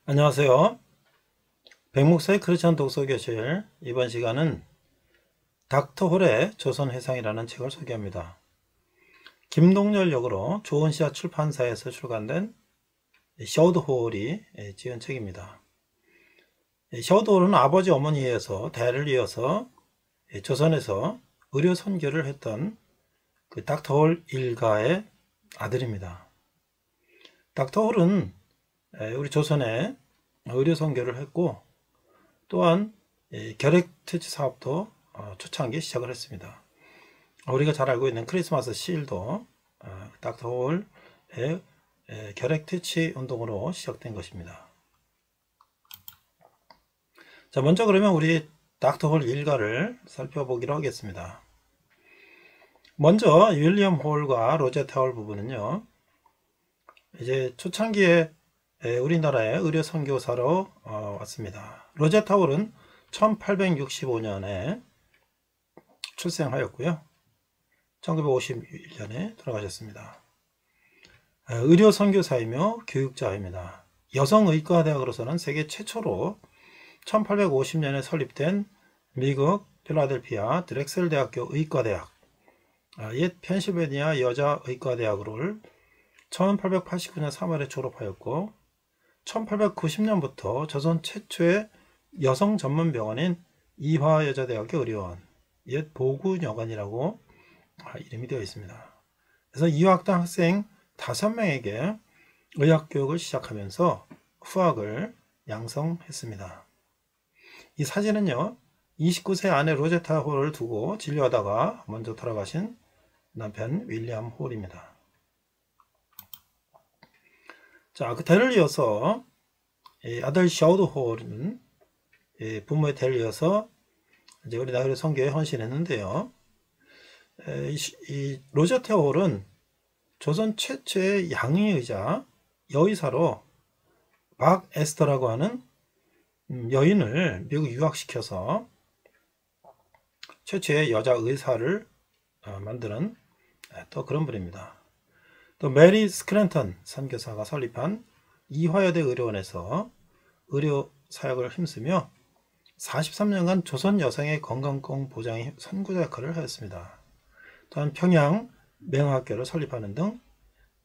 안녕하세요. 백목사의 크리스천 독서교실. 이번 시간은 닥터 홀의 조선회상이라는 책을 소개합니다. 김동열 역으로 조은시아 출판사에서 출간된 셔우드 홀이 지은 책입니다. 셔우드 홀은 아버지 어머니에서 대를 이어서 조선에서 의료 선교를 했던 그 닥터 홀 일가의 아들입니다. 닥터 홀은 우리 조선에 의료 선교를 했고, 또한 결핵 퇴치 사업도 초창기 시작을 했습니다. 우리가 잘 알고 있는 크리스마스 시일도 닥터 홀의 결핵 퇴치 운동으로 시작된 것입니다. 자, 먼저 그러면 우리 닥터 홀 일가를 살펴보기로 하겠습니다. 먼저 윌리엄 홀과 로제타 홀 부부는요, 이제 초창기에 우리나라의 의료 선교사로 왔습니다. 로제타 홀은 1865년에 출생하였고요. 1951년에 돌아가셨습니다. 의료 선교사이며 교육자입니다. 여성의과대학으로서는 세계 최초로 1850년에 설립된 미국 필라델피아 드렉셀 대학교 의과대학, 옛 펜실베니아 여자의과대학을 1889년 3월에 졸업하였고, 1890년부터 조선 최초의 여성 전문 병원인 이화여자대학교 의료원, 옛 보구여관이라고 이름이 되어 있습니다. 그래서 이화학당 학생 5명에게 의학교육을 시작하면서 후학을 양성했습니다. 이 사진은요, 29세 아내 로제타 홀을 두고 진료하다가 먼저 돌아가신 남편 윌리엄 홀입니다. 자, 그 대를 이어서 아들 셔우드 홀은 부모의 대를 이어서 이제 우리나라 선교에 헌신했는데요. 이 로제타 홀은 조선 최초의 양의의자 여의사로 박 에스터라고 하는 여인을 미국 유학시켜서 최초의 여자 의사를 만드는 또 그런 분입니다. 또 메리 스크랜턴 선교사가 설립한 이화여대 의료원에서 의료 사역을 힘쓰며 43년간 조선 여성의 건강권 보장의 선구자 역할을 하였습니다. 또한 평양 명학교를 설립하는 등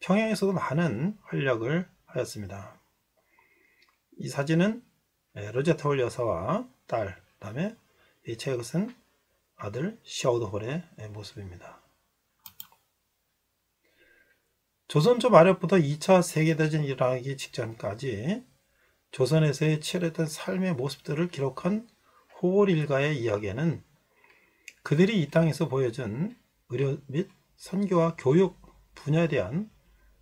평양에서도 많은 활약을 하였습니다. 이 사진은 로제타 홀 여사와 딸, 그 다음에 이 책을 쓴 아들 셔우드 홀의 모습입니다. 조선 초 말엽부터 2차 세계대전이 일어나기 직전까지 조선에서의 치열했던 삶의 모습들을 기록한 홀 일가의 이야기에는 그들이 이 땅에서 보여준 의료 및 선교와 교육 분야에 대한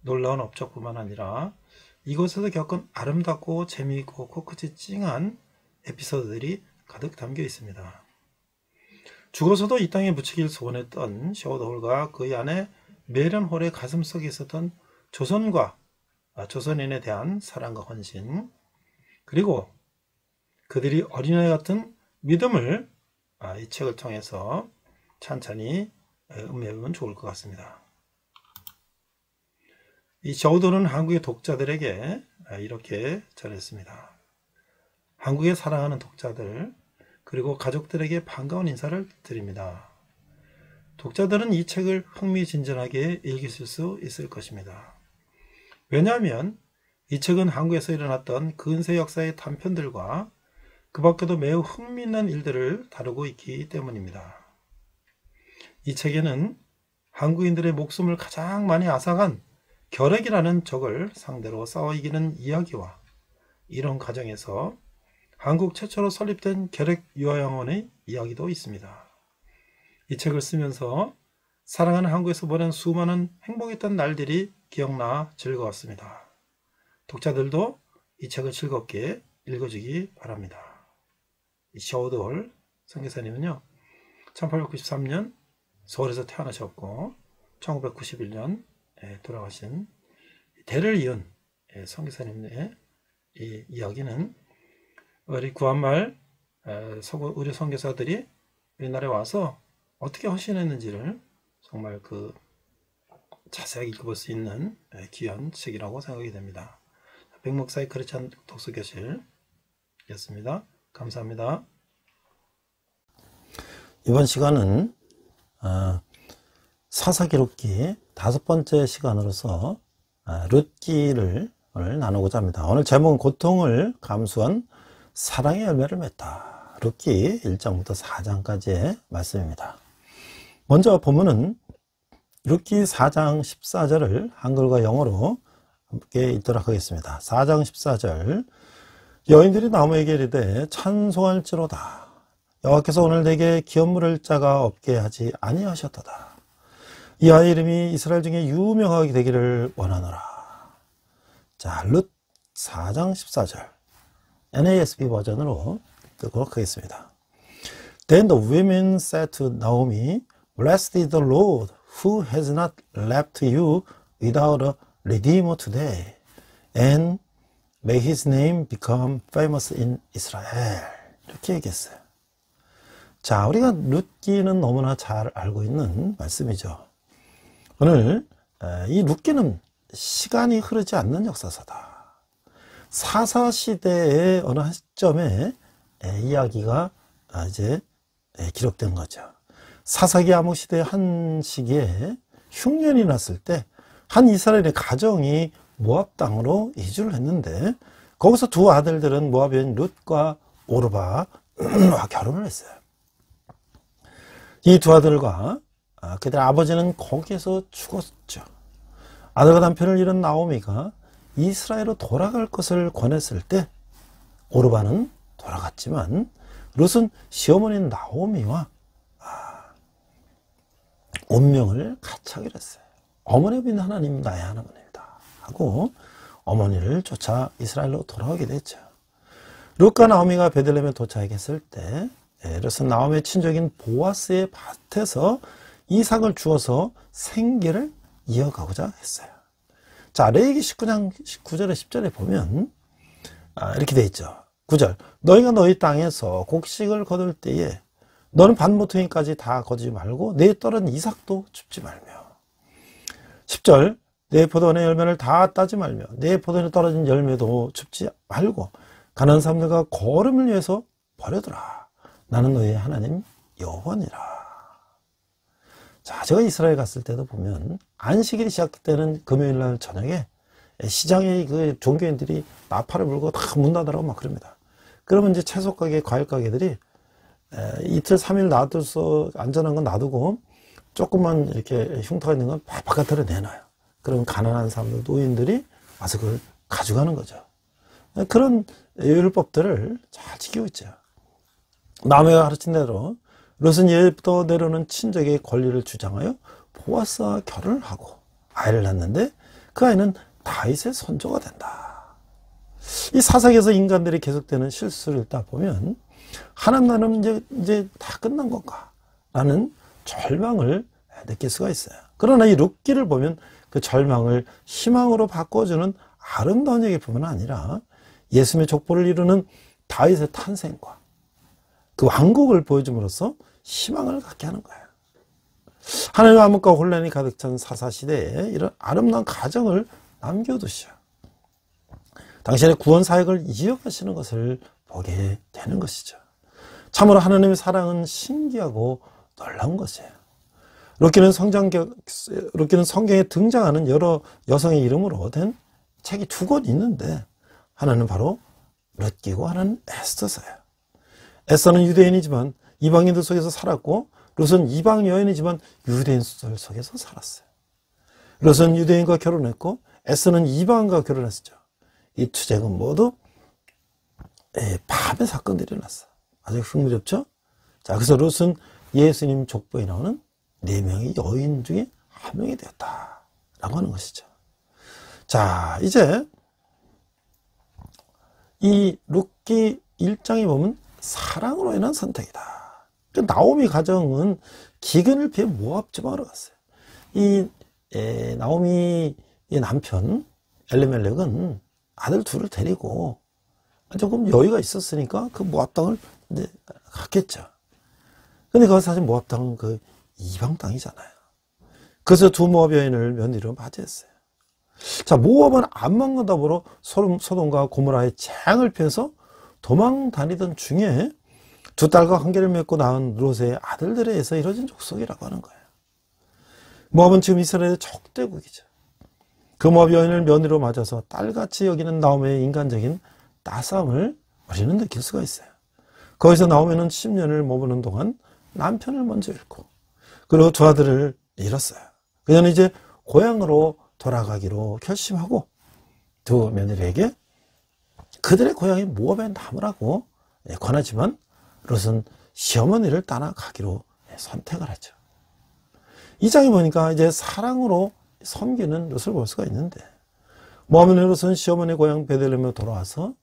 놀라운 업적뿐만 아니라 이곳에서 겪은 아름답고 재미있고 코끝이 찡한 에피소드들이 가득 담겨 있습니다. 죽어서도 이 땅에 묻히길 소원했던 셔우드 홀과 그의 아내 메런 홀의 가슴속에 있었던 조선과 조선인에 대한 사랑과 헌신, 그리고 그들이 어린아이 같은 믿음을 이 책을 통해서 찬찬히 음미해보면 좋을 것 같습니다. 이 셔우드는 한국의 독자들에게 이렇게 전했습니다. 한국의 사랑하는 독자들, 그리고 가족들에게 반가운 인사를 드립니다. 독자들은 이 책을 흥미진진하게 읽으실 수 있을 것입니다. 왜냐하면 이 책은 한국에서 일어났던 근세 역사의 단편들과 그 밖에도 매우 흥미있는 일들을 다루고 있기 때문입니다. 이 책에는 한국인들의 목숨을 가장 많이 앗아간 결핵이라는 적을 상대로 싸워 이기는 이야기와 이런 과정에서 한국 최초로 설립된 결핵 요양원의 이야기도 있습니다. 이 책을 쓰면서 사랑하는 한국에서 보낸 수많은 행복했던 날들이 기억나 즐거웠습니다. 독자들도 이 책을 즐겁게 읽어주기 바랍니다. 셔우드 홀 선교사님은요, 1893년 서울에서 태어나셨고 1991년 돌아가신 대를 이은 선교사님의 이 이야기는 우리 구한말 의료 선교사들이 우리나라에 와서 어떻게 헌신했는지를 정말 자세하게 읽어볼 수 있는 귀한 책이라고 생각이 됩니다. 백목사의 크리스찬 독서교실이었습니다. 감사합니다. 이번 시간은 사사기록기 5번째 시간으로서 룻기를 오늘 나누고자 합니다. 오늘 제목은 고통을 감수한 사랑의 열매를 맺다. 룻기 1장부터 4장까지의 말씀입니다. 먼저 본문은 룻기 4장 14절을 한글과 영어로 함께 읽도록 하겠습니다. 4장 14절 여인들이 나무에게 이르되 찬송할지로다. 여호와께서 오늘 내게 기업 물을 자가 없게 하지 아니하셨도다. 이 아이 이름이 이스라엘 중에 유명하게 되기를 원하노라. 자, 룻 4장 14절 NASB 버전으로 읽도록 하겠습니다. Then the women said to Naomi, Blessed is the Lord, who has not left you without a redeemer today, and may his name become famous in Israel. 이렇게 얘기했어요. 자, 우리가 룻기는 너무나 잘 알고 있는 말씀이죠. 오늘 이 룻기는 시간이 흐르지 않는 역사서다. 사사시대의 어느 한 시점에 이야기가 이제 기록된 거죠. 사사기 암흑시대의 한 시기에 흉년이 났을 때 한 이스라엘의 가정이 모압 땅으로 이주를 했는데 거기서 두 아들들은 모압 여인 룻과 오르바와 결혼을 했어요. 이 두 아들과 그들 아버지는 거기에서 죽었죠. 아들과 남편을 잃은 나오미가 이스라엘로 돌아갈 것을 권했을 때 오르바는 돌아갔지만 룻은 시어머니인 나오미와 운명을 같이 하기로 했어요. 어머니 믿는 하나님 나의 하나님이다 하고 어머니를 쫓아 이스라엘로 돌아오게 됐죠. 룻과 나오미가 베들레헴에 도착했을 때 룻은 나오미의 친족인 보아스의 밭에서 이삭을 주어서 생계를 이어가고자 했어요. 자, 레위기 19장 9절에 10절에 보면 이렇게 되어 있죠. 9절 너희가 너희 땅에서 곡식을 거둘 때에 너는 밭모퉁이까지 다 거두지 말고 내 떨어진 이삭도 줍지 말며 10절 내 포도원의 열매를 다 따지 말며 내 포도원에 떨어진 열매도 줍지 말고 가난한 사람들과 거름을 위해서 버려두라. 나는 너희의 하나님 여호와니라. 자, 제가 이스라엘 갔을 때도 보면 안식일이 시작되는 금요일날 저녁에 시장에 그 종교인들이 나팔을 불고 다 문 닫으라고 막 그럽니다. 그러면 이제 채소 가게, 과일 가게들이 이틀 3일 놔둬서 안전한 건 놔두고 조금만 이렇게 흉터가 있는 건 바깥으로 내놔요. 그러면 가난한 사람들, 노인들이 와서 그걸 가져가는 거죠. 그런 율법들을 잘 지키고 있죠. 남해가 가르친 대로 룻은 예부터 내려오는 친족의 권리를 주장하여 보아스와 결혼을 하고 아이를 낳는데 그 아이는 다윗의 선조가 된다. 이 사사기에서 인간들이 계속되는 실수를 읽다 보면 하나님 나라는 이제 다 끝난 건가? 라는 절망을 느낄 수가 있어요. 그러나 이 룻기를 보면 그 절망을 희망으로 바꿔주는 아름다운 얘기뿐만 아니라 예수님의 족보를 이루는 다윗의 탄생과 그 왕국을 보여줌으로써 희망을 갖게 하는 거예요. 하나님의 암흑과 혼란이 가득 찬 사사시대에 이런 아름다운 가정을 남겨두셔 당신의 구원 사역을 이어가시는 것을 보게 되는 것이죠. 참으로 하나님의 사랑은 신기하고 놀라운 것이에요. 룻기는 성경에 등장하는 여러 여성의 이름으로 된 책이 2권 있는데 하나는 바로 룻기고 하나는 에스더서예요. 에스더는 유대인이지만 이방인들 속에서 살았고 룻은 이방 여인이지만 유대인들 속에서 살았어요. 룻은 유대인과 결혼했고 에스더는 이방인과 결혼했죠. 이 두 책은 모두 밤에 사건들이 일어났어요. 아주 흥미롭죠? 자, 그래서 룻은 예수님 족보에 나오는 4명의 여인 중에 1명이 되었다 라고 하는 것이죠. 자, 이제 이 룻기 1장에 보면 사랑으로 인한 선택이다. 나오미 가정은 기근을 피해 모압 지방으로 갔어요. 이 나오미의 남편 엘리멜렉은 아들 둘을 데리고 조금 여유가 있었으니까 그 모압 땅을 이제 갔겠죠. 근데 그거 사실 모압 땅은 그 이방 땅이잖아요. 그래서 두 모압 여인을 며느리로 맞이했어요. 자, 모압은 암만과 더불어 소돔과 고모라의 재앙을 피해서 도망 다니던 중에 두 딸과 관계를 맺고 낳은 롯의 아들들에 의해서 이루어진 족속이라고 하는 거예요. 모압은 지금 이스라엘의 적대국이죠. 그 모압 여인을 며느리로 맞아서 딸같이 여기는 나오미의 인간적인 따스함을 우리는 느낄 수가 있어요. 거기서 나오미는 10년을 머무는 동안 남편을 먼저 잃고 그리고 두 아들을 잃었어요. 그녀는 이제 고향으로 돌아가기로 결심하고 두 며느리에게 그들의 고향이 모압에 남으라고 권하지만 롯은 시어머니를 떠나가기로 선택을 하죠. 이 장에 보니까 이제 사랑으로 섬기는 롯을 볼 수가 있는데 모압의 롯은 시어머니 고향 베들레헴에 돌아와서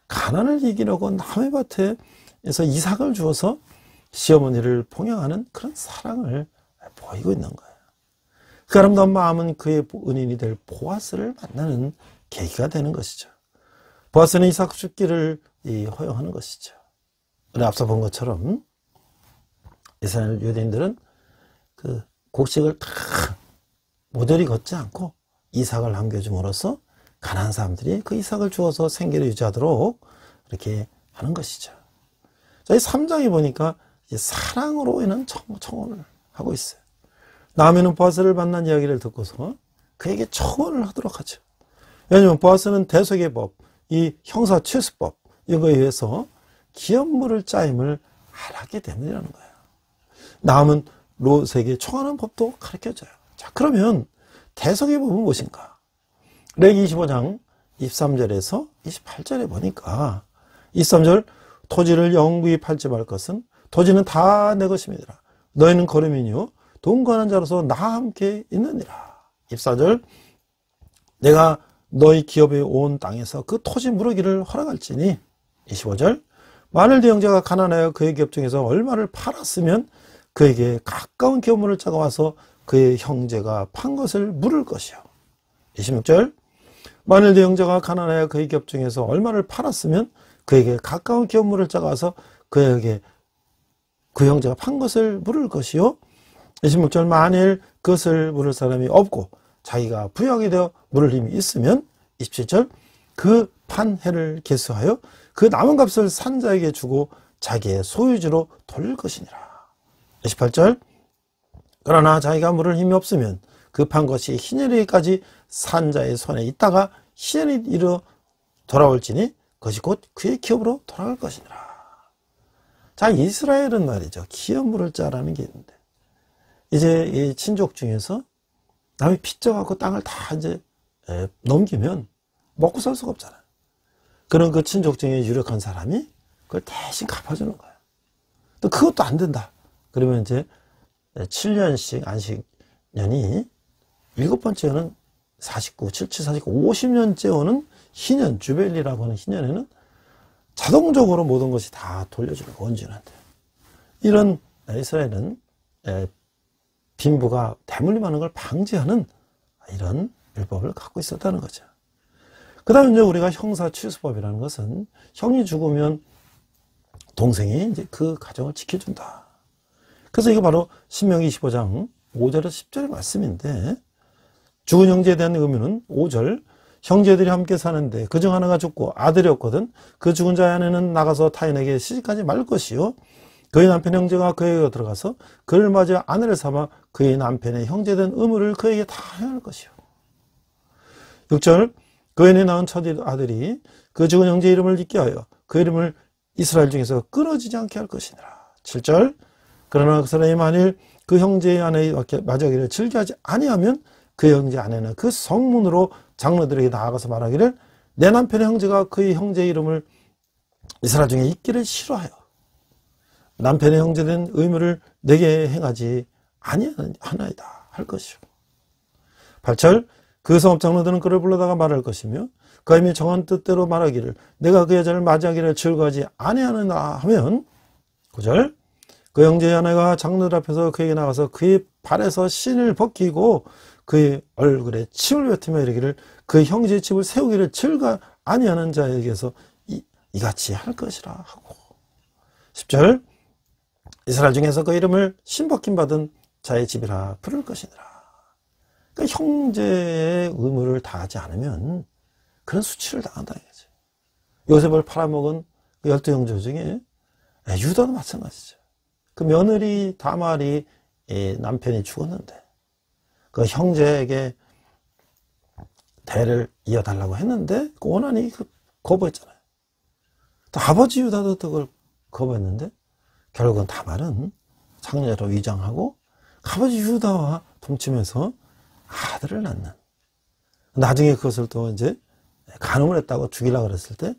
가난을 이기려고 남의 밭에서 이삭을 주어서 시어머니를 봉양하는 그런 사랑을 보이고 있는 거예요. 그 아름다운 마음은 그의 은인이 될 보아스를 만나는 계기가 되는 것이죠. 보아스는 이삭 죽기를 허용하는 것이죠. 우리 앞서 본 것처럼 이스라엘 유대인들은 그 곡식을 다 모조리 걷지 않고 이삭을 남겨줌으로써 가난한 사람들이 그 이삭을 주어서 생계를 유지하도록 이렇게 하는 것이죠. 자, 이 3장에 보니까 이제 사랑으로 인한 청혼을 하고 있어요. 나아미는 보아스를 만난 이야기를 듣고서 그에게 청혼을 하도록 하죠. 왜냐하면 보아스는 대속의 법, 이 형사 취수법 이거에 의해서 기업물을 짜임을 알았기 때문이라는 거예요. 나아미는 롯에게 청하는 법도 가르쳐줘요. 자, 그러면 대속의 법은 무엇인가? 레기 25장 23절에서 28절에 보니까 23절 토지를 영구히 팔지 말 것은 토지는 다 내 것임이니라. 너희는 거름이뇨 동거하는 자로서 나와 함께 있느니라. 24절 내가 너희 기업에 온 땅에서 그 토지 무르기를 허락할지니. 25절 만일 네 형제가 가난하여 그의 기업 중에서 얼마를 팔았으면 그에게 가까운 기업물을 짜가와서 그의 형제가 판 것을 물을 것이요. 26절 만일 네 형제가 가난하여 그의 기업 중에서 얼마를 팔았으면 그에게 가까운 기업물을 짜가와서 그에게 그 형제가 판 것을 물을 것이요. 26절 만일 그것을 물을 사람이 없고 자기가 부유하게 되어 물을 힘이 있으면. 27절 그 판 해를 계수하여 그 남은 값을 산자에게 주고 자기의 소유지로 돌릴 것이니라. 28절 그러나 자기가 물을 힘이 없으면 그 판 것이 희년이까지 산자의 손에 있다가 희년이 이르러 돌아올지니 그것이 곧 그의 기업으로 돌아갈 것이니라. 자, 이스라엘은 말이죠, 기업물을 짜라는 게 있는데 이제 이 친족 중에서 남이 빚져갖고 땅을 다 이제 넘기면 먹고 살 수가 없잖아요. 그런 그 친족 중에 유력한 사람이 그걸 대신 갚아주는 거예요. 또 그것도 안 된다. 그러면 이제 7년씩 안식년이 7번째는 49, 77, 49, 50년째 오는 희년, 주벨리라고 하는 희년에는 자동적으로 모든 것이 다 돌려주는 거예요. 원주인한테. 이런 이스라엘은 빈부가 대물림하는 걸 방지하는 이런 율법을 갖고 있었다는 거죠. 그 다음에 이제 우리가 형사 취수법이라는 것은 형이 죽으면 동생이 이제 그 가정을 지켜준다. 그래서 이거 바로 신명기 25장 5절에서 10절의 말씀인데 죽은 형제에 대한 의무는 5절 형제들이 함께 사는데 그중 하나가 죽고 아들이 없거든 그 죽은 자의 아내는 나가서 타인에게 시집가지 말 것이요 그의 남편 형제가 그에게 들어가서 그를 맞아 아내를 삼아 그의 남편의 형제된 의무를 그에게 다 해야 할 것이요. 6절 그 애에 낳은 첫 아들이 그 죽은 형제 이름을 잊게 하여 그 이름을 이스라엘 중에서 끊어지지 않게 할 것이니라. 7절 그러나 그 사람이 만일 그 형제의 아내의 맞이하기를 즐겨하지 아니하면 그 형제 아내는 그 성문으로 장로들에게 나아가서 말하기를 내 남편의 형제가 그의 형제의 이름을 이스라엘 중에 잊기를 싫어하여 남편의 형제된 의무를 내게 행하지 아니하나이다 할 것이요. 8절 그 성읍 장로들은 그를 불러다가 말할 것이며 그 이미 정한 뜻대로 말하기를 내가 그 여자를 맞이하기를 즐거워하지 아니하느냐 하면. 9절 그 형제의 아내가 장로들 앞에서 그에게 나가서 그의 발에서 신을 벗기고 그의 얼굴에 침을 뱉으며 이르기를 그 형제의 집을 세우기를 즐거 아니하는 자에게서 이같이 할 것이라 하고. 10절 이스라엘 중에서 그 이름을 신벗김 받은 자의 집이라 부를 것이니라. 그러니까 형제의 의무를 다하지 않으면 그런 수치를 당한다 이거죠. 요셉을 팔아먹은 그 12형제 중에 유다도 마찬가지죠. 그 며느리 다말이 남편이 죽었는데 그 형제에게 대를 이어달라고 했는데 그 원한이 거부했잖아요. 또 아버지 유다도 그걸 거부했는데 결국은 다말은 장녀로 위장하고 아버지 유다와 동침해서 아들을 낳는, 나중에 그것을 또 이제 간음을 했다고 죽이려고 그랬을 때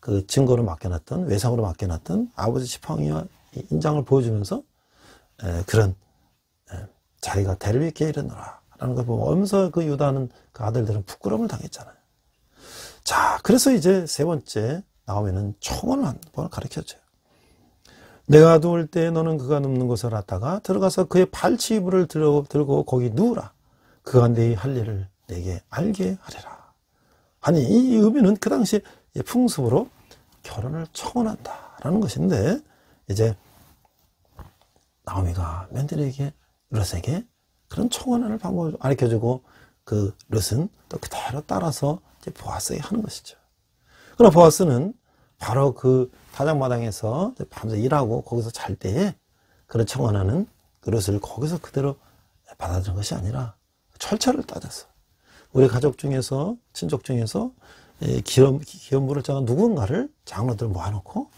그 증거로 맡겨놨던, 외상으로 맡겨놨던 아버지 지팡이와 인장을 보여주면서 그런 자기가 대를 잇게 이르노라 라는 걸 보면서 그 유다는 그 아들들은 부끄러움을 당했잖아요. 자, 그래서 이제 세 번째 나오면은 청혼을 한 번 가르쳐줘요. 내가 누울 때 너는 그가 눕는 곳을 갔다가 들어가서 그의 발치이불을 들고 거기 누우라. 그가 네 할 일을 내게 알게 하리라. 아니, 이 의미는 그 당시 풍습으로 결혼을 청혼한다라는 것인데, 이제 나오미가 며느리에게, 룻에게 그런 청혼하는 방법을 가르쳐주고 그 룻은 또 그대로 따라서 이제 보아스에게 하는 것이죠. 그러나 보아스는 바로 그 다장마당에서 밤새 일하고 거기서 잘 때에 그런 청혼하는 그 룻을 거기서 그대로 받아들인 것이 아니라 철저를 따져서 우리 가족 중에서, 친족 중에서 기업 물을 자가 누군가를 장로들 모아놓고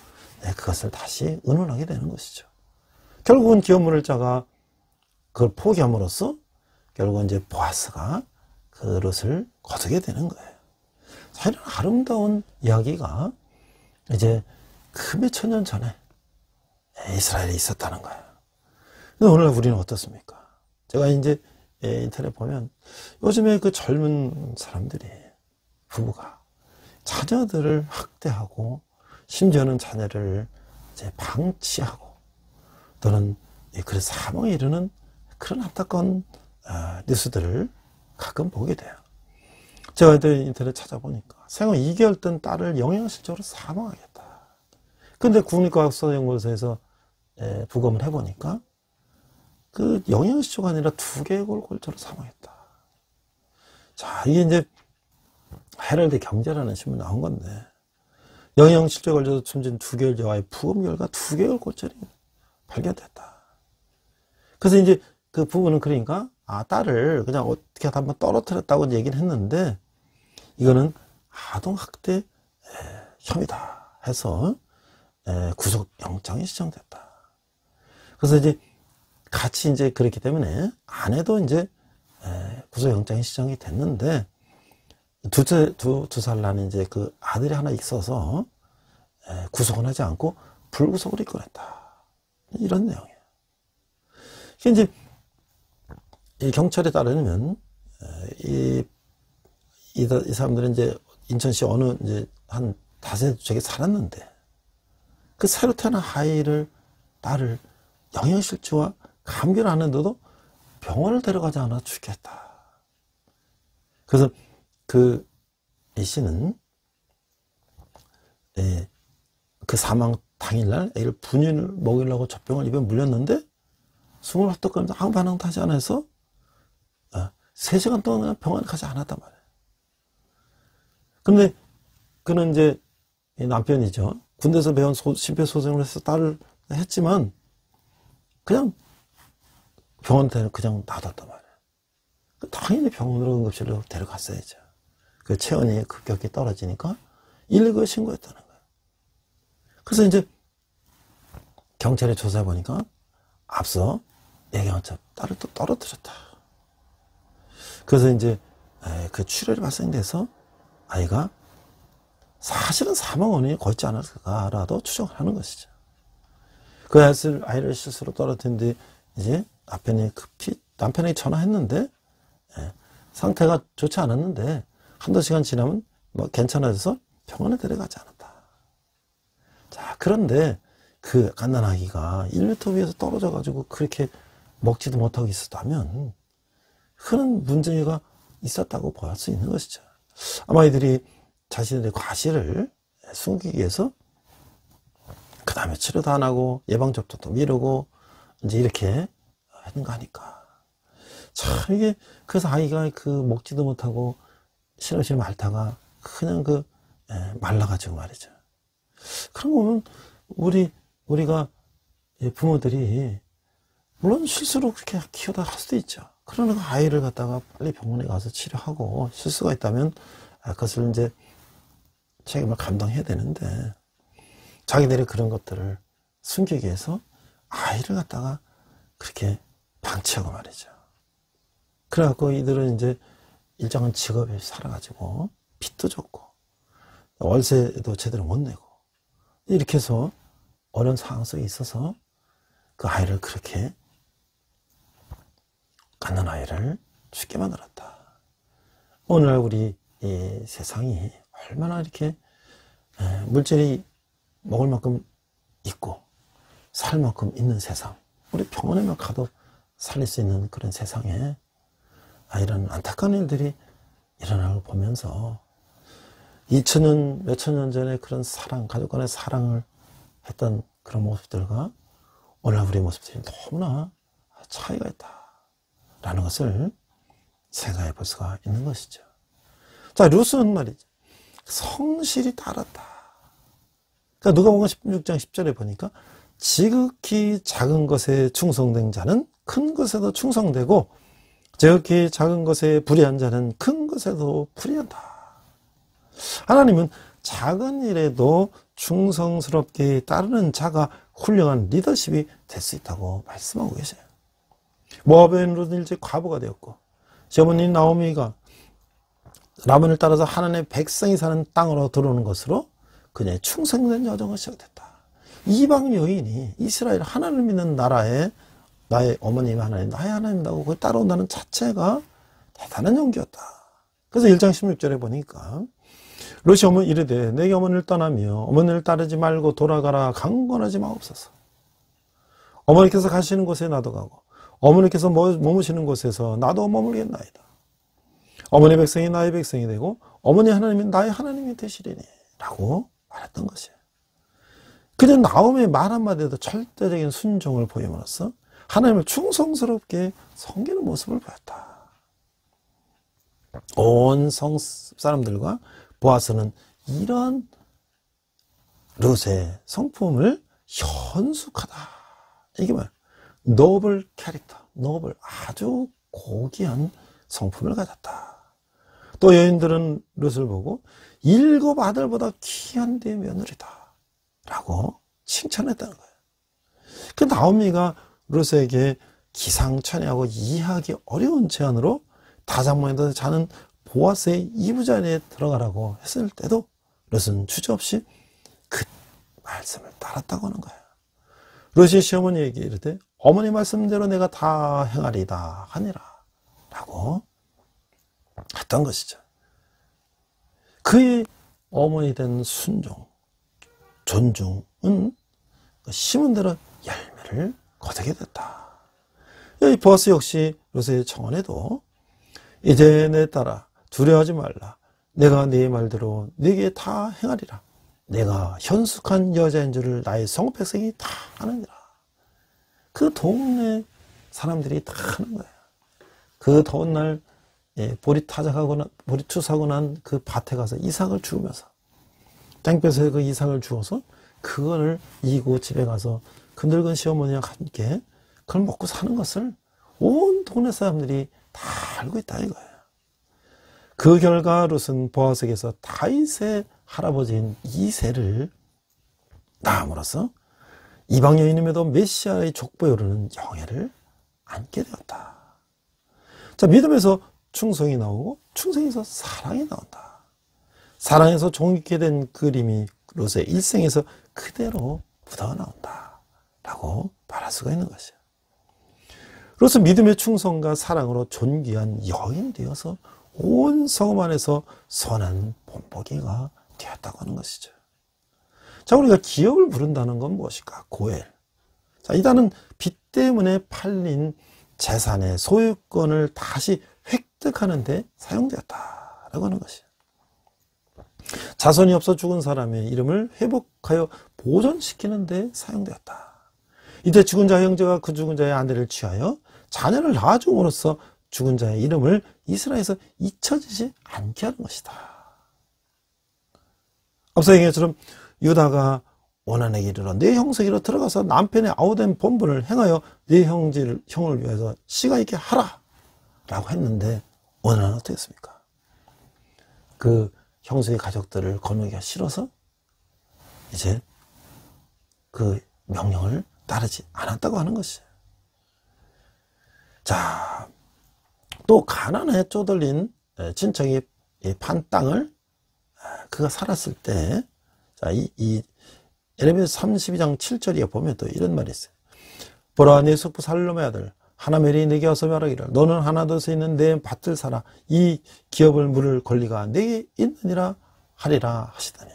그것을 다시 의논하게 되는 것이죠. 결국은 기업 물을 자가 그걸 포기함으로써 결국은 이제 보아스가 그 룻을 거두게 되는 거예요. 자, 이런 아름다운 이야기가 이제 그 몇천 년 전에 이스라엘에 있었다는 거예요. 근데 오늘날 우리는 어떻습니까? 제가 이제 인터넷 보면 요즘에 그 젊은 사람들이, 부부가 자녀들을 학대하고 심지어는 자녀를 이제 방치하고 또는 그런 사망에 이르는 그런 안타까운 뉴스들을 가끔 보게 돼요. 제가 인터넷 찾아보니까 생후 2개월 된 딸을 영양실조로 사망하겠다. 근데 국립과학수사연구소에서 부검을 해보니까 그 영양실조가 아니라 2개골골절로 사망했다. 자, 이게 이제 헤럴드 경제라는 신문 나온 건데, 영양실조에 걸려서 숨진 2개월 여아의 부검 결과 2개골골절이 발견됐다. 그래서 이제 그 부부는 그러니까 딸을 그냥 어떻게 하다 한번 떨어뜨렸다고 얘기를 했는데 이거는 아동학대 혐의다 해서 구속영장이 시정됐다. 그래서 이제 같이 이제 그렇기 때문에 아내도 이제 구속영장이 시정이 됐는데 두 살 나는 이제 그 아들이 하나 있어서 구속은 하지 않고 불구속으로 이끌었다. 이런 내용이에요. 이제 이 경찰에 따르면 이 사람들은 이제 인천시 어느 이제 한 다세 주택에 살았는데 그 새로 태어난 딸을 영양실조와 감기를 하는데도 병원을 데려가지 않아 죽겠다. 그래서 이 씨는 그 사망 당일날 애를 분유를 먹이려고 젖병을 입에 물렸는데 숨을 헛떡 거리면서 아무 반응도 하지 않아서 3시간 동안 병원에 가지 않았단 말이에요. 그런데 그는 이제 남편이죠. 군대에서 배운 심폐소생을 해서 딸을 했지만 그냥 병원에 그냥 놔뒀단 말이에요. 당연히 병원으로 응급실로 데려갔어야죠. 그 체온이 급격히 떨어지니까 119에 신고했다는 거예요. 그래서 이제 경찰에 조사해 보니까 앞서 얘기한 딸을 또 떨어뜨렸다. 그래서 이제 그 출혈이 발생돼서 아이가 사실은 사망 원인이 거있지 않을까라도 추정을 하는 것이죠. 그 아이를 실수로 떨어뜨린 뒤 이제 남편에게 전화했는데 상태가 좋지 않았는데 한두 시간 지나면 뭐 괜찮아져서 병원에 데려가지 않았다. 자, 그런데 그 갓난아기가 1m 위에서 떨어져 가지고 그렇게 먹지도 못하고 있었다면 그런 문제가 있었다고 볼 수 있는 것이죠. 아마 이들이 자신들의 과실을 숨기기 위해서 그 다음에 치료도 안 하고 예방접종도 미루고 이제 이렇게 하는 거 아닐까. 참 이게 그래서 아이가 그 먹지도 못하고 실험실 앓다가 그냥 말라가지고 말이죠. 그런 거 보면 우리가 부모들이 물론 실수로 그렇게 키우다 할 수도 있죠. 그러나 아이를 갖다가 빨리 병원에 가서 치료하고 실수가 있다면 그것을 이제 책임을 감당해야 되는데 자기들이 그런 것들을 숨기기 위해서 아이를 갖다가 그렇게 방치하고 말이죠. 그래갖고 이들은 이제 일정한 직업에 살아가지고 빚도 졌고 월세도 제대로 못 내고 이렇게 해서 어려운 상황 속에 있어서 그 아이를 그렇게 갓난 아이를 죽게 만들었다. 오늘날 우리 이 세상이 얼마나 이렇게 물질이 먹을 만큼 있고 살 만큼 있는 세상, 우리 병원에만 가도 살릴 수 있는 그런 세상에 이런 안타까운 일들이 일어나는 걸 보면서 2000년, 몇천 년 전에 그런 사랑, 가족 간의 사랑을 했던 그런 모습들과 오늘날 우리의 모습들이 너무나 차이가 있다라는 것을 생각해 볼 수가 있는 것이죠. 자, 룻은 말이죠. 성실히 따랐다. 그러니까 누가복음 16장 10절에 보니까 지극히 작은 것에 충성된 자는 큰 것에도 충성되고 지극히 작은 것에 불의한 자는 큰 것에도 불의한다. 하나님은 작은 일에도 충성스럽게 따르는 자가 훌륭한 리더십이 될 수 있다고 말씀하고 계세요. 모압의 룻은 일제 과부가 되었고 시어머니 나오미가 라반을 따라서 하나님의 백성이 사는 땅으로 들어오는 것으로 그녀의 충성된 여정을 시작됐다. 이방 여인이 이스라엘 하나님을 믿는 나라에 나의 어머님 하나님, 나의 하나님이라고 그걸 따라온다는 자체가 대단한 용기였다. 그래서 1장 16절에 보니까 롯이 어머니 이르되 내게 어머니를 떠나며 어머니를 따르지 말고 돌아가라 강권하지 마옵소서. 어머니께서 가시는 곳에 나도 가고 어머니께서 머무시는 곳에서 나도 머물겠나이다. 어머니 백성이 나의 백성이 되고 어머니 하나님이 나의 하나님이 되시리니 라고 말했던 것이에요. 그냥 나오미의 말 한마디에도 절대적인 순종을 보임으로써 하나님을 충성스럽게 섬기는 모습을 보였다. 온 성 사람들과 보아스는 이런 룻의 성품을 현숙하다. 이게 뭐야? 노블 캐릭터, 노블, 아주 고귀한 성품을 가졌다. 또 여인들은 룻을 보고 7 아들보다 귀한 네 며느리다 라고 칭찬했다는 거예요. 그 나오미가 룻에게 기상천외하고 이해하기 어려운 제안으로 다장모에서 자는 보아스의 이부자리에 들어가라고 했을 때도 룻은 주저없이 그 말씀을 따랐다고 하는 거예요. 룻이 시어머니에게 이르되 어머니 말씀대로 내가 다 행하리다 하니라 라고 했던 것이죠. 그의 어머니 된 순종, 존중은 심은 대로 열매를 거두게 됐다. 여기 보아스 역시 룻의 청원에도 이제 내 딸아 두려워하지 말라. 내가 네 말대로 네게 다 행하리라. 내가 현숙한 여자인 줄을 나의 성읍 백성이 다 아느니라. 그 동네 사람들이 다 아는 거예요. 그 더운 날 보리 투사하고 난 그 밭에 가서 이삭을 주우면서 땡볕에 그 이삭을 주워서 그거를 이고 집에 가서 그 늙은 시어머니와 함께 그걸 먹고 사는 것을 온 동네 사람들이 다 알고 있다 이거예요. 그 결과 룻은 보아스에게서 다윗의 할아버지인 이새를 낳음으로써 이방 여인임에도 메시아의 족보에 오르는 영예를 안게 되었다. 자, 믿음에서 충성이 나오고 충성에서 사랑이 나온다. 사랑에서 종있게 된 그림이 룻의 일생에서 그대로 묻어나온다 라고 말할 수가 있는 것이에요. 룻은 믿음의 충성과 사랑으로 존귀한 여인이 되어서 온 성읍 안에서 선한 본보기가 되었다고 하는 것이죠. 자, 우리가 기업을 부른다는 건 무엇일까? 고엘. 자, 이 단은 빚 때문에 팔린 재산의 소유권을 다시 획득하는 데 사용되었다라고 하는 것이에요. 자손이 없어 죽은 사람의 이름을 회복하여 보존시키는 데 사용되었다. 이때 죽은 자 형제가 그 죽은 자의 아내를 취하여 자녀를 낳아줌으로써 죽은 자의 이름을 이스라엘에서 잊혀지지 않게 하는 것이다. 앞서 얘기한 것처럼 유다가 원한에게 이르러 내 형세기로 들어가서 남편의 아우된 본분을 행하여 내 형을 위해서 씨가 있게 하라 라고 했는데 원한은 어떻게 했습니까? 그 형수의 가족들을 거느기가 싫어서 이제 그 명령을 따르지 않았다고 하는 것이에요. 자, 또 가난에 쪼들린 친척이 판 땅을 그가 살았을 때, 자, 이 에레미야 32장 7절에 보면 또 이런 말이 있어요. 보라, 네 숙부 살롬의 아들 하나멜이 내게 와서 말하기를 너는 하나더서 있는 내 밭을 사라. 이 기업을 물을 권리가 내게 있느니라 하리라 하시더니,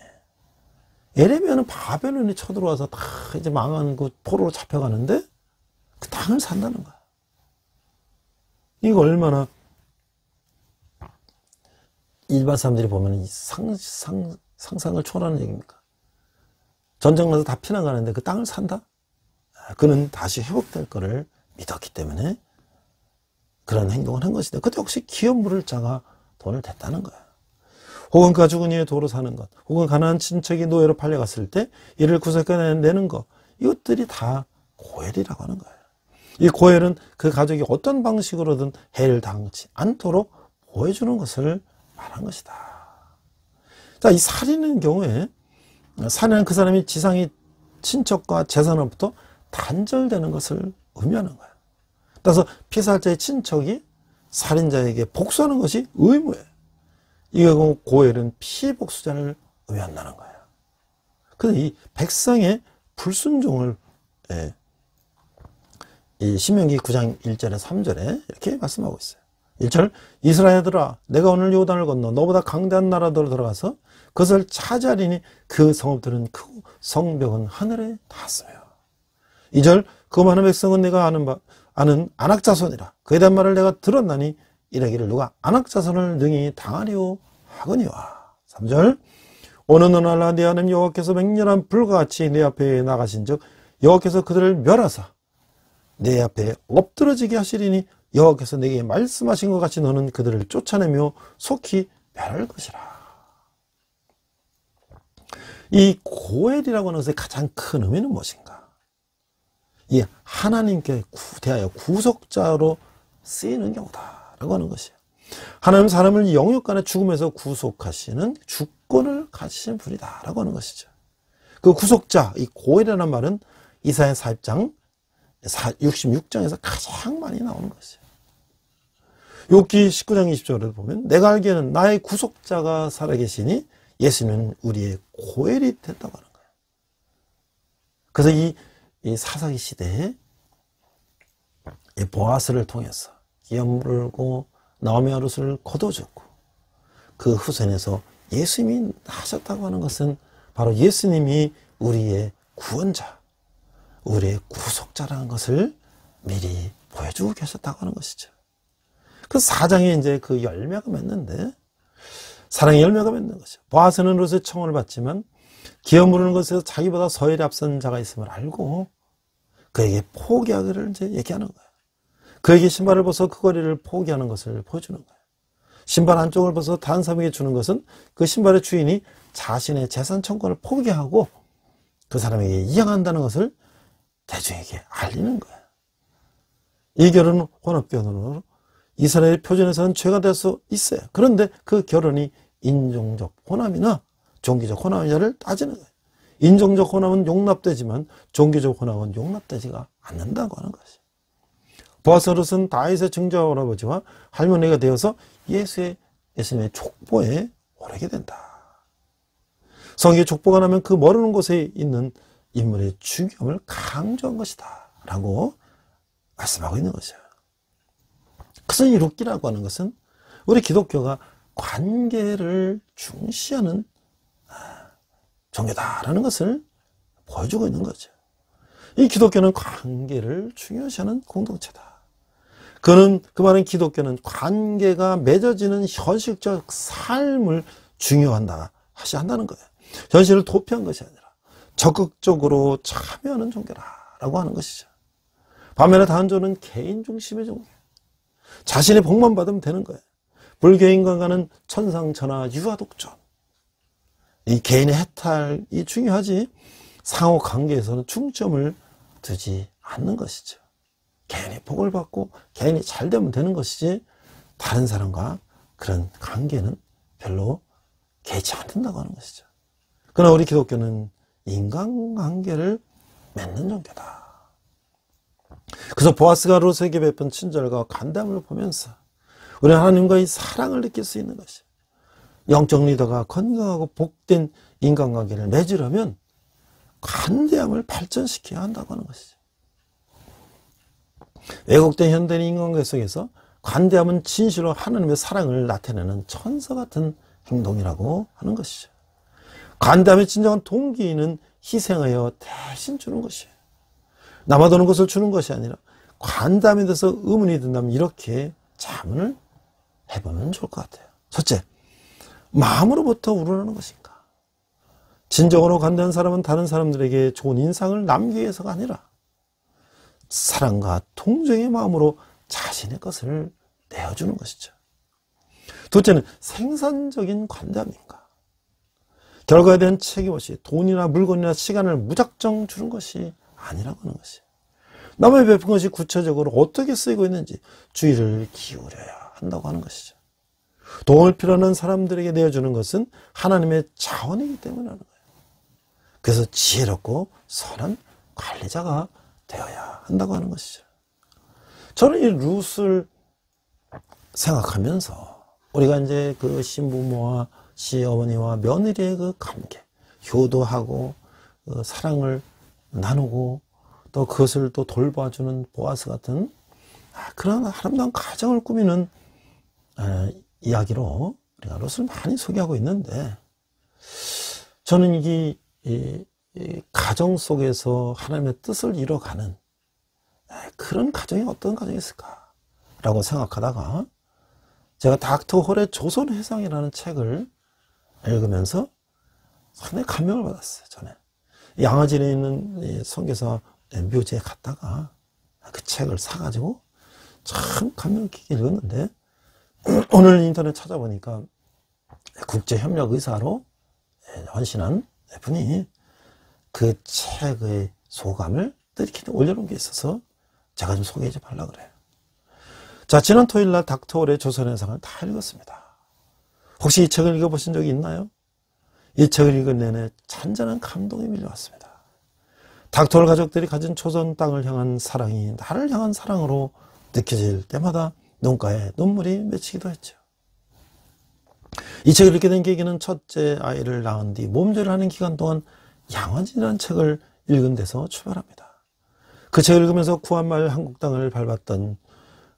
에레미야는 바벨론이 쳐들어와서 다 이제 망한 그 포로로 잡혀가는데 그 땅을 산다는 거야. 이거 얼마나 일반 사람들이 보면 상상을 초월하는 얘기입니까? 전쟁 나서 다 피난 가는데 그 땅을 산다? 그는 다시 회복될 거를 믿었기 때문에 그런 행동을 한 것인데, 그때 혹시 기업 물을 자가 돈을 댔다는 거야. 혹은 그가 죽은 이후에 도로 사는 것, 혹은 가난한 친척이 노예로 팔려갔을 때 이를 구속해내는 것, 이것들이 다 고엘이라고 하는 거예요. 이 고엘은 그 가족이 어떤 방식으로든 해를 당하지 않도록 보여주는 것을 말한 것이다. 자, 이 살인의 경우에 살인한 그 사람이 지상의 친척과 재산으로부터 단절되는 것을 의미하는 거예요. 따라서 피살자의 친척이 살인자에게 복수하는 것이 의무예요. 이게 고엘은 피복수자를 의미한다는 거예요. 그래서 이 백성의 불순종을 이 신명기 9장 1절에 3절에 이렇게 말씀하고 있어요. 1절, 이스라엘들아 내가 오늘 요단을 건너 너보다 강대한 나라들로 들어가서 그것을 차지하리니 그 성읍들은 크고 성벽은 하늘에 닿았으며. 2절, 그 많은 백성은 내가 아는 안악자손이라 그에 대한 말을 내가 들었나니 이르기를 누가 안악자손을 능히 당하리오 하거니와. 3절, 오늘 너날라 네 하나님 여호와께서 맹렬한 불과 같이 내 앞에 나가신 즉 여호와께서 그들을 멸하사 내 앞에 엎드러지게 하시리니 여호와께서 내게 말씀하신 것 같이 너는 그들을 쫓아내며 속히 멸할 것이라. 이 고엘이라고 하는 것의 가장 큰 의미는 무엇인가? 이 하나님께 대하여 구속자로 쓰이는 경우다라고 하는 것이에요. 하나님 사람을 영육간의 죽음에서 구속하시는 주권을 가지신 분이다라고 하는 것이죠. 그 구속자, 이 고엘이라는 말은 이사야 40장 66장에서 가장 많이 나오는 것이에요. 욥기 19장 20절에 보면 내가 알기에는 나의 구속자가 살아계시니 예수는 우리의 고엘이 됐다고 하는 거예요. 그래서 이 사사기 시대에 이 보아스를 통해서 기업 물고 나오미 룻을 거둬줬고 그 후손에서 예수님이 하셨다고 하는 것은 바로 예수님이 우리의 구원자, 우리의 구속자라는 것을 미리 보여주고 계셨다고 하는 것이죠. 그 4장에 이제 그 열매가 맺는데, 사랑의 열매가 맺는 것이죠. 보아스는 룻의 청혼을 받지만 기업 물는 것에서 자기보다 서열이 앞선 자가 있음을 알고 그에게 포기하기를 이제 얘기하는 거예요. 그에게 신발을 벗어 그 거리를 포기하는 것을 보여주는 거예요. 신발 안쪽을 벗어 다른 사람에게 주는 것은 그 신발의 주인이 자신의 재산 청구를 포기하고 그 사람에게 이양한다는 것을 대중에게 알리는 거예요. 이 결혼은 혼합결혼으로 이스라엘 표준에서는 죄가 될 수 있어요. 그런데 그 결혼이 인종적 혼합이나 종교적 혼합이냐를 따지는 거예요. 인종적 혼합은 용납되지만 종교적 혼합은 용납되지가 않는다고 하는 것이에요. 보아스 룻은 다윗의 증조 할아버지와 할머니가 되어서 예수님의 족보에 오르게 된다. 성경에 족보가 나면 그 모르는 곳에 있는 인물의 중요함을 강조한 것이다 라고 말씀하고 있는 것이에요. 그래서 이 룻기라고 하는 것은 우리 기독교가 관계를 중시하는 종교다라는 것을 보여주고 있는 거죠. 이 기독교는 관계를 중요시하는 공동체다. 그 말은 기독교는 관계가 맺어지는 현실적 삶을 중요한다 하시 한다는 거예요. 현실을 도피한 것이 아니라 적극적으로 참여하는 종교라고 하는 것이죠. 반면에 다른교는 개인 중심의 종교. 자신이 복만 받으면 되는 거예요. 불교 인간과는 천상천하 유아독존. 이 개인의 해탈이 중요하지 상호 관계에서는 중점을 두지 않는 것이죠. 개인이 복을 받고 개인이 잘 되면 되는 것이지 다른 사람과 그런 관계는 별로 개의치 않는다고 하는 것이죠. 그러나 우리 기독교는 인간관계를 맺는 종교다. 그래서 보아스가 룻에게 베푼 친절과 간담을 보면서 우리 하나님과의 사랑을 느낄 수 있는 것이죠. 영적 리더가 건강하고 복된 인간관계를 맺으려면 관대함을 발전시켜야 한다고 하는 것이죠. 왜곡된 현대인 인간관계 속에서 관대함은 진실로 하나님의 사랑을 나타내는 천사 같은 행동이라고 하는 것이죠. 관대함의 진정한 동기는 희생하여 대신 주는 것이에요. 남아도는 것을 주는 것이 아니라 관대함에 대해서 의문이 든다면 이렇게 자문을 해보면 좋을 것 같아요. 첫째, 마음으로부터 우러나는 것인가? 진정으로 관대한 사람은 다른 사람들에게 좋은 인상을 남기기 위해서가 아니라 사랑과 동정의 마음으로 자신의 것을 내어주는 것이죠. 둘째는 생산적인 관대함인가? 결과에 대한 책임 없이 돈이나 물건이나 시간을 무작정 주는 것이 아니라고 하는 것이에요. 남에게 베푼 것이 구체적으로 어떻게 쓰이고 있는지 주의를 기울여야 한다고 하는 것이죠. 도움을 필요하는 사람들에게 내어주는 것은 하나님의 자원이기 때문에 하는 거예요. 그래서 지혜롭고 선한 관리자가 되어야 한다고 하는 것이죠. 저는 이 룻을 생각하면서 우리가 이제 그 신부모와 시어머니와 며느리의 그 관계, 효도하고 사랑을 나누고 또 그것을 또 돌봐주는 보아스 같은 그런 아름다운 가정을 꾸미는 이야기로 우리가 룻을 많이 소개하고 있는데 저는 이 가정 속에서 하나님의 뜻을 이뤄가는 그런 가정이 어떤 가정이 있을까라고 생각하다가 제가 닥터 홀의 조선회상이라는 책을 읽으면서 상당히 감명을 받았어요. 전에 양화진에 있는 선교사 묘지에 갔다가 그 책을 사가지고 참 감명 깊게 읽었는데 오늘 인터넷 찾아보니까 국제협력의사로 헌신한 분이 그 책의 소감을 이렇게 올려놓은 게 있어서 제가 좀 소개해 좀 하려고 그래요. 자, 지난 토요일 날 닥터홀의 조선회상을 다 읽었습니다. 혹시 이 책을 읽어보신 적이 있나요? 이 책을 읽은 내내 잔잔한 감동이 밀려왔습니다. 닥터홀 가족들이 가진 조선 땅을 향한 사랑이 나를 향한 사랑으로 느껴질 때마다 눈가에 눈물이 맺히기도 했죠. 이 책을 읽게 된 계기는 첫째 아이를 낳은 뒤 몸조리를 하는 기간 동안 양화진이라는 책을 읽은 데서 출발합니다. 그 책을 읽으면서 구한말 한국 땅을 밟았던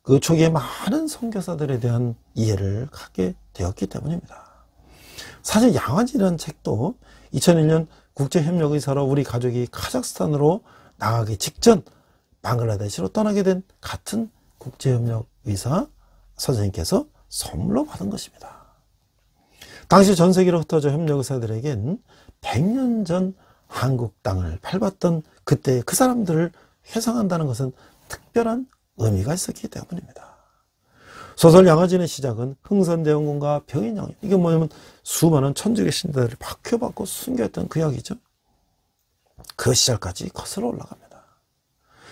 그 초기에 많은 선교사들에 대한 이해를 갖게 되었기 때문입니다. 사실 양화진이라는 책도 2001년 국제협력의사로 우리 가족이 카자흐스탄으로 나가기 직전 방글라데시로 떠나게 된 같은 국제협력의사 선생님께서 선물로 받은 것입니다. 당시 전 세계로 흩어져 협력의사들에겐 100년 전 한국 땅을 밟았던 그때 그 사람들을 회상한다는 것은 특별한 의미가 있었기 때문입니다. 소설 양화진의 시작은 흥선대원군과 병인양요. 이게 뭐냐면 수많은 천주교 신자들을 박해받고 순교했던 그 이야기죠. 그 시절까지 거슬러 올라갑니다.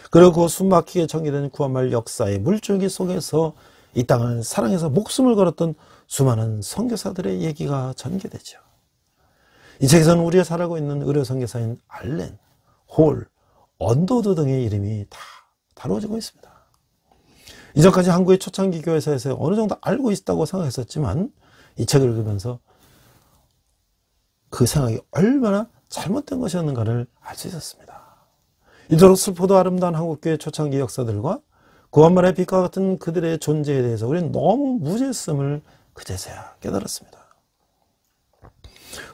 그리고 그 숨막히게 전개된 구한말 역사의 물줄기 속에서 이 땅을 사랑해서 목숨을 걸었던 수많은 선교사들의 얘기가 전개되죠. 이 책에서는 우리가 잘 알고 있는 의료 선교사인 알렌, 홀, 언더우드 등의 이름이 다 다루어지고 있습니다. 이전까지 한국의 초창기 교회사에서 어느 정도 알고 있다고 생각했었지만 이 책을 읽으면서 그 생각이 얼마나 잘못된 것이었는가를 알 수 있었습니다. 이토록 슬프도 아름다운 한국교회 초창기 역사들과 구한말의 빛과 같은 그들의 존재에 대해서 우리는 너무 무지했음을 그제서야 깨달았습니다.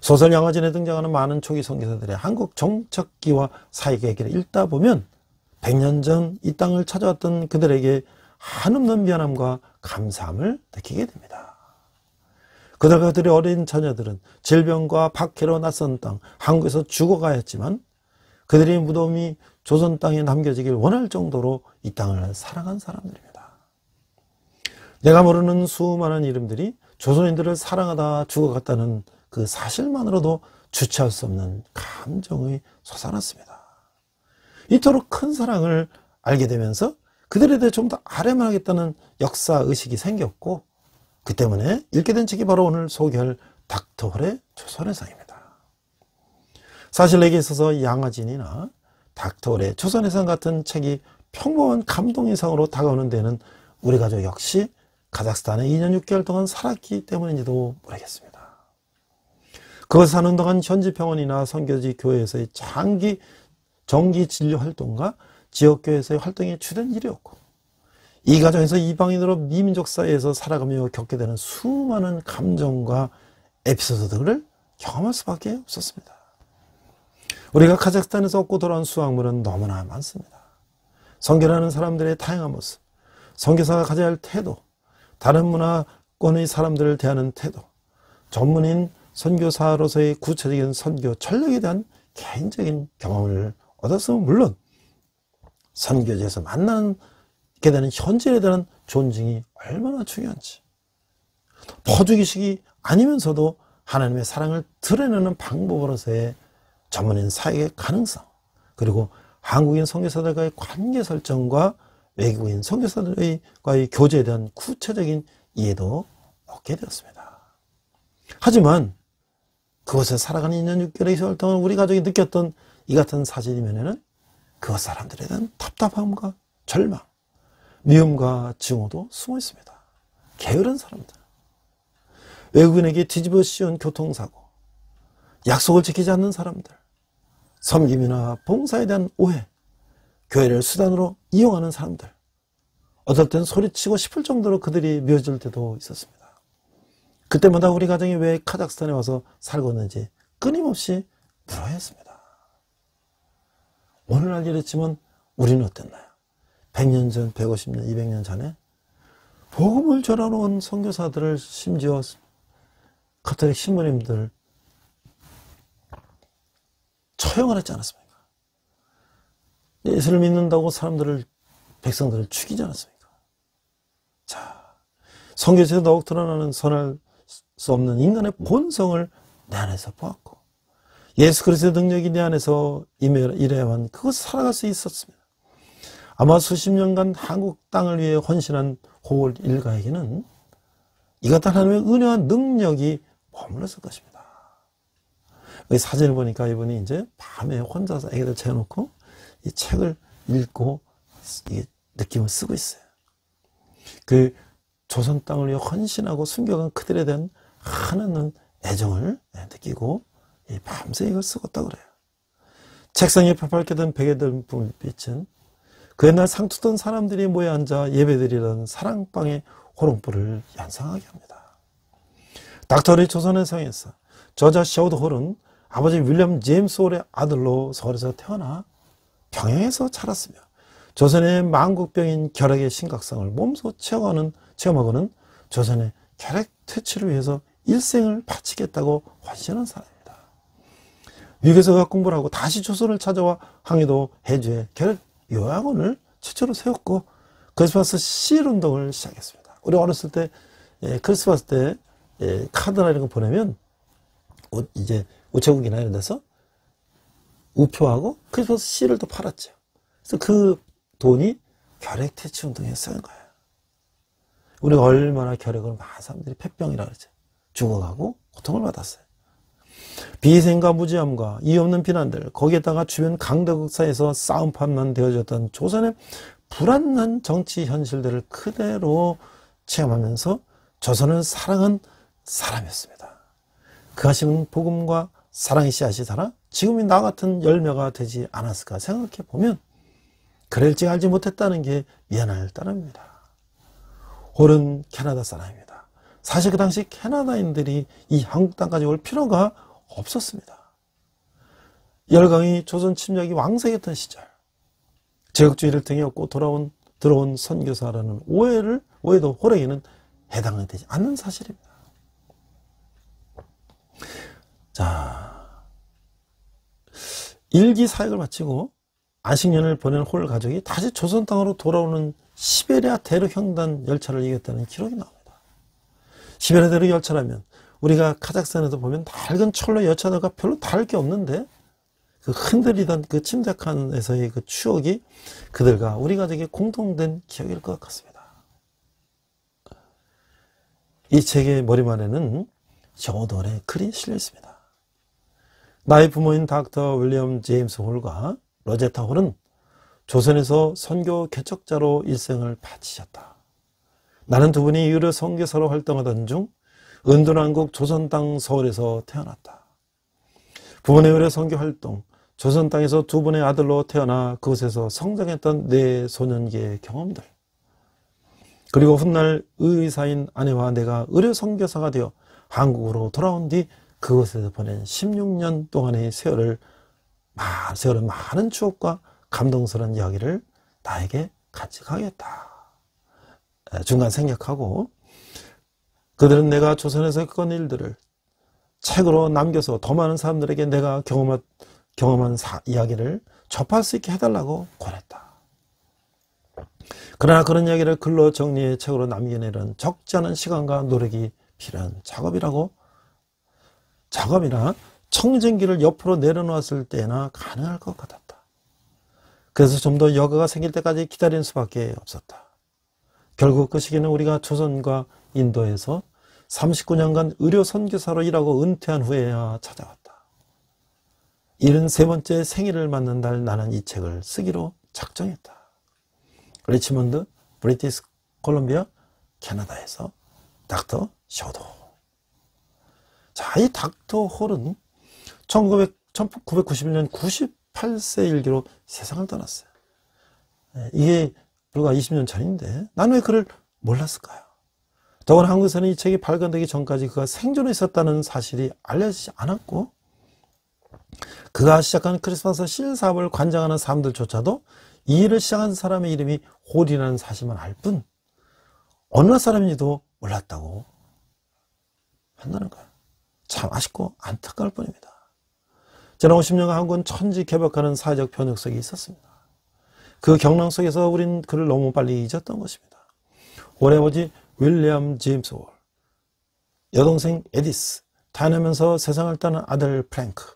소설 양화진에 등장하는 많은 초기 선교사들의 한국 정착기와 사역의 길을 읽다 보면 100년 전 이 땅을 찾아왔던 그들에게 한없는 미안함과 감사함을 느끼게 됩니다. 그들과 그들의 어린 자녀들은 질병과 박해로 낯선 땅 한국에서 죽어가야 했지만 그들의 무덤이 조선 땅에 남겨지길 원할 정도로 이 땅을 사랑한 사람들입니다. 내가 모르는 수많은 이름들이 조선인들을 사랑하다 죽어갔다는 그 사실만으로도 주체할 수 없는 감정이 솟아났습니다. 이토록 큰 사랑을 알게 되면서 그들에 대해 좀 더 알아야만 역사 의식이 생겼고, 그 때문에 읽게 된 책이 바로 오늘 소개할 닥터 홀의 조선해상입니다. 사실 내게 있어서 양아진이나 닥터 홀의 조선해상 같은 책이 평범한 감동해상으로 다가오는 데는 우리 가족 역시 카자흐스탄에 2년 6개월 동안 살았기 때문인지도 모르겠습니다. 그곳에 사는 동안 현지 병원이나 선교지 교회에서의 장기 정기 진료 활동과 지역교회에서의 활동이 주된 일이었고, 이 과정에서 이방인으로 미민족 사회에서 살아가며 겪게 되는 수많은 감정과 에피소드들을 경험할 수밖에 없었습니다. 우리가 카자흐스탄에서 얻고 돌아온 수확물은 너무나 많습니다. 선교하는 사람들의 다양한 모습, 선교사가 가져야 할 태도, 다른 문화권의 사람들을 대하는 태도, 전문인 선교사로서의 구체적인 선교 전략에 대한 개인적인 경험을 얻었으면 물론 선교지에서 만나게 되는 현지인에 대한 존중이 얼마나 중요한지, 퍼주기식이 아니면서도 하나님의 사랑을 드러내는 방법으로서의 전문인 사역의 가능성, 그리고 한국인 선교사들과의 관계 설정과 외국인 선교사들과의 교제에 대한 구체적인 이해도 얻게 되었습니다. 하지만 그곳에 살아가는 2년 6개월의 세월 동안 우리 가족이 느꼈던 이 같은 사실이면에는 그곳 사람들에 대한 답답함과 절망, 미움과 증오도 숨어 있습니다. 게으른 사람들, 외국인에게 뒤집어 씌운 교통사고, 약속을 지키지 않는 사람들, 섬김이나 봉사에 대한 오해, 교회를 수단으로 이용하는 사람들, 어떨 땐 소리치고 싶을 정도로 그들이 미워질 때도 있었습니다. 그때마다 우리 가정이 왜 카자흐스탄에 와서 살고 있는지 끊임없이 물어야 했습니다. 오늘날 이랬지만 우리는 어땠나요? 100년 전, 150년, 200년 전에 복음을 전하러 온 선교사들을, 심지어 가톨릭 신부님들 처형을 했지 않았습니까? 예수를 믿는다고 백성들을 죽이지 않았습니까? 자, 선교지에서 더욱 드러나는 선할 수 없는 인간의 본성을 내 안에서 보았고, 예수 그리스도의 능력이 내 안에서 임해야만 그것을 살아갈 수 있었습니다. 아마 수십 년간 한국 땅을 위해 헌신한 호월 일가에게는 이 같은 하나님의 은혜와 능력이 머물렀을 것입니다. 여기 사진을 보니까 이분이 이제 밤에 혼자서 애기들 재워놓고 이 책을 읽고 느낌을 쓰고 있어요. 그 조선 땅을 위해 헌신하고 숨겨간 그들에 대한 하나는 애정을 느끼고 밤새 이걸 쓰겠다 그래요. 책상에 펴팔게 된 베개 든 불빛은 그 옛날 상투던 사람들이 모여 앉아 예배드리던 사랑방의 호롱불을 연상하게 합니다. 닥터 홀의 조선해상에서 저자 셔우드 홀은 아버지 윌리엄 제임스 홀의 아들로 서울에서 태어나 평양에서 자랐으며 조선의 망국병인 결핵의 심각성을 몸소 체험하고는 조선의 결핵 퇴치를 위해서 일생을 바치겠다고 헌신한 사람입니다. 미국에서 의학 공부를 하고 다시 조선을 찾아와 항해도 해주에 결핵 요양원을 최초로 세웠고 크리스마스 실 운동을 시작했습니다. 우리 어렸을 때 크리스마스 때 카드나 이런 거 보내면 이제 우체국이나 이런 데서 우표하고 크리스마스 실을 또 팔았죠. 그래서 그 돈이 결핵 퇴치 운동에 쓰는 거예요. 우리가 얼마나 결핵을 많은 사람들이 폐병이라 그러죠. 죽어가고 고통을 받았어요. 비생과 무지함과 이유 없는 비난들, 거기에다가 주변 강대국 사이에서 싸움판만 되어졌던 조선의 불안한 정치 현실들을 그대로 체험하면서 조선을 사랑한 사람이었습니다. 그 하심은 복음과 사랑의 씨앗이 자라 지금의 나 같은 열매가 되지 않았을까 생각해 보면 그럴지 알지 못했다는 게 미안할 따름입니다. 홀은 캐나다 사람입니다. 사실 그 당시 캐나다인들이 이 한국 땅까지 올 필요가 없었습니다. 열강이 조선 침략이 왕성했던 시절, 제국주의를 등에 업고 들어온 선교사라는 오해도 홀에게는 해당되지 않는 사실입니다. 자, 일기 사역을 마치고 안식년을 보낸 홀 가족이 다시 조선 땅으로 돌아오는 시베리아 대륙 열차를 이겼다는 기록이 나옵니다. 시베리아 대륙 열차라면 우리가 카자흐스탄에서 보면 낡은 철로 열차들과 별로 다를 게 없는데 그 흔들리던 그 침대칸에서의 그 추억이 그들과 우리 가족의 공통된 기억일 것 같습니다. 이 책의 머리말에는 저돌의 글이 실려 있습니다. 나의 부모인 닥터 윌리엄 제임스 홀과 로제타 홀은 조선에서 선교 개척자로 일생을 바치셨다. 나는 두 분이 유료 선교사로 활동하던 중 은둔왕국 조선 땅 서울에서 태어났다. 부모의 의료 선교 활동, 조선 땅에서 두 분의 아들로 태어나 그곳에서 성장했던 내 소년기의 경험들, 그리고 훗날 의사인 아내와 내가 의료 선교사가 되어 한국으로 돌아온 뒤 그곳에서 보낸 16년 동안의 세월은 많은 추억과 감동스러운 이야기를 나에게 같이 가겠다. 중간 생략하고, 그들은 내가 조선에서 겪은 일들을 책으로 남겨서 더 많은 사람들에게 내가 경험한 이야기를 접할 수 있게 해달라고 권했다. 그러나 그런 이야기를 글로 정리해 책으로 남겨내는 적지 않은 시간과 노력이 필요한 작업이나 청진기를 옆으로 내려놓았을 때나 가능할 것 같았다. 그래서 좀 더 여가가 생길 때까지 기다리는 수밖에 없었다. 결국 그 시기는 우리가 조선과 인도에서 39년간 의료 선교사로 일하고 은퇴한 후에야 찾아왔다. 73번째 생일을 맞는 날 나는 이 책을 쓰기로 작정했다. 리치먼드, 브리티스 콜롬비아, 캐나다에서 닥터 셔도. 자, 이 닥터 홀은 1991년 98세 일기로 세상을 떠났어요. 이게 불과 20년 전인데 난 왜 그를 몰랐을까요? 더구나 한국에서는 이 책이 발간되기 전까지 그가 생존해 있었다는 사실이 알려지지 않았고, 그가 시작한 크리스마스 실 사업을 관장하는 사람들조차도 이 일을 시작한 사람의 이름이 홀이라는 사실만 알 뿐 어느 사람인지도 몰랐다고 한다는 거예요. 참 아쉽고 안타까울 뿐입니다. 지난 50년간 한국은 천지개벽하는 사회적 변혁 속에 있었습니다. 그 경랑 속에서 우린 그를 너무 빨리 잊었던 것입니다. 홀의 아버지 윌리엄 제임스 홀, 여동생 에디스, 태어나면서 세상을 떠난 아들 프랭크,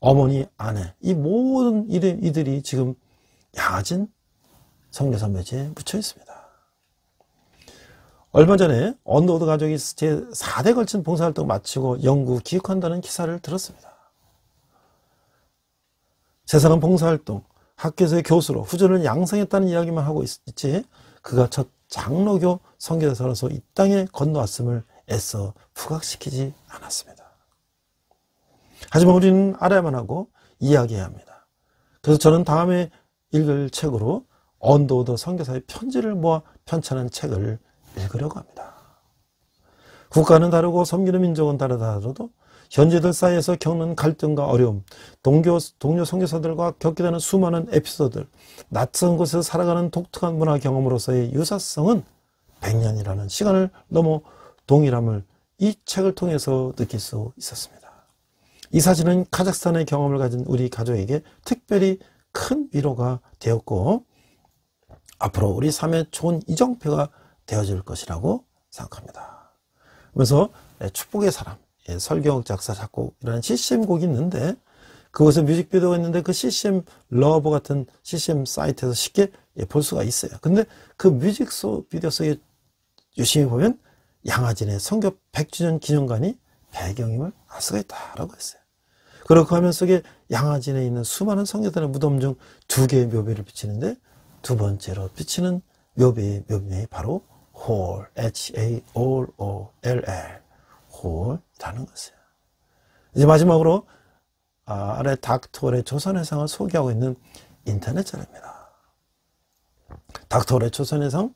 어머니, 아내, 이 모든 이들이 지금 양아진 선교사 묘지에 묻혀 있습니다. 얼마 전에 언더우드 가족이 제4대 걸친 봉사활동 마치고 영구 귀국한다는 기사를 들었습니다. 세상은 봉사활동, 학교에서의 교수로 후손을 양성했다는 이야기만 하고 있지, 그가 첫 장로교 선교사로서 이 땅에 건너왔음을 애써 부각시키지 않았습니다. 하지만 우리는 알아야만 하고 이야기해야 합니다. 그래서 저는 다음에 읽을 책으로 언더우드 선교사의 편지를 모아 편찬한 책을 읽으려고 합니다. 국가는 다르고 섬기는 민족은 다르다 하더라도 현지들 사이에서 겪는 갈등과 어려움, 동료 선교사들과 겪게 되는 수많은 에피소드들, 낯선 곳에서 살아가는 독특한 문화 경험으로서의 유사성은 100년이라는 시간을 넘어 동일함을 이 책을 통해서 느낄 수 있었습니다. 이 사진은 카자흐스탄의 경험을 가진 우리 가족에게 특별히 큰 위로가 되었고, 앞으로 우리 삶의 좋은 이정표가 되어질 것이라고 생각합니다. 그래서 축복의 사람, 설경 작사 작곡이라는 CCM 곡이 있는데, 그곳에 뮤직비디오가 있는데 그 CCM 러버 같은 CCM 사이트에서 쉽게 볼 수가 있어요. 근데 그 뮤직비디오 속에 유심히 보면 양아진의 선교 100주년 기념관이 배경임을 알 수가 있다라고 했어요. 그리고 그 화면 속에 양아진에 있는 수많은 선교사들의 무덤 중 2개의 묘비를 비치는데, 두 번째로 비치는 묘비의 묘명이 바로 홀, H-A-O-L-L, 홀이라는 것이에요. 이제 마지막으로 아래 닥터 홀의 조선해상을 소개하고 있는 인터넷 자료입니다. 닥터 홀의 조선해상,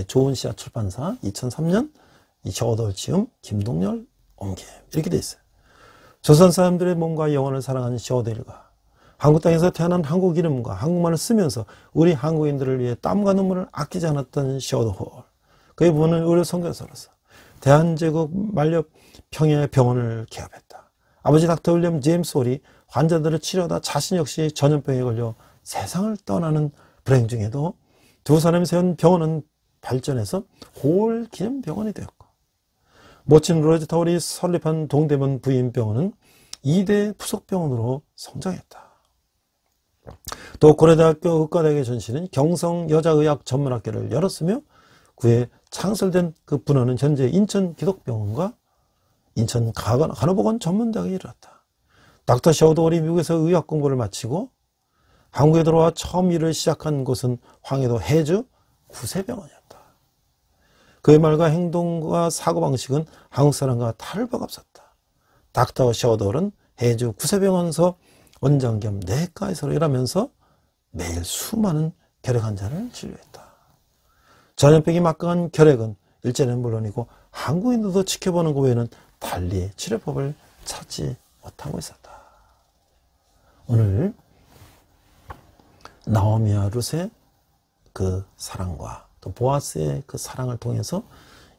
좋은 씨앗 출판사, 2003년, 저돌 지음, 김동열 옮김, 이렇게 돼 있어요. 조선 사람들의 몸과 영혼을 사랑하는 저돌과 한국 땅에서 태어난 한국 이름과 한국말을 쓰면서 우리 한국인들을 위해 땀과 눈물을 아끼지 않았던 셔도홀, 그의 부모는 의료 선교사로서 대한제국 만렙 평야의 병원을 개업했다. 아버지 닥터 윌리엄 제임스 홀이 환자들을 치료하다 자신 역시 전염병에 걸려 세상을 떠나는 불행 중에도 두 사람이 세운 병원은 발전해서 홀 기념병원이 되었고, 멋진 로제타월이 설립한 동대문 부인병원은 2대 부속병원으로 성장했다. 또 고려대학교 의과대학의 전시는 경성 여자의학 전문학교를 열었으며, 그에 창설된 그 분원은 현재 인천기독병원과 인천 간호보건 전문대학에 이르렀다. 닥터 샤우드홀이 미국에서 의학 공부를 마치고 한국에 들어와 처음 일을 시작한 곳은 황해도 해주 구세병원이었다. 그의 말과 행동과 사고방식은 한국 사람과 다를 바가 없었다. 닥터 샤우드홀은 해주 구세병원서 원장 겸 내과의사로 일하면서 매일 수많은 결핵 환자를 진료했다. 전염병이 막강한 결핵은 일제는 물론이고 한국인들도 지켜보는 것 외에는 달리 치료법을 찾지 못하고 있었다. 오늘 나오미와 룻의 그 사랑과 또 보아스의 그 사랑을 통해서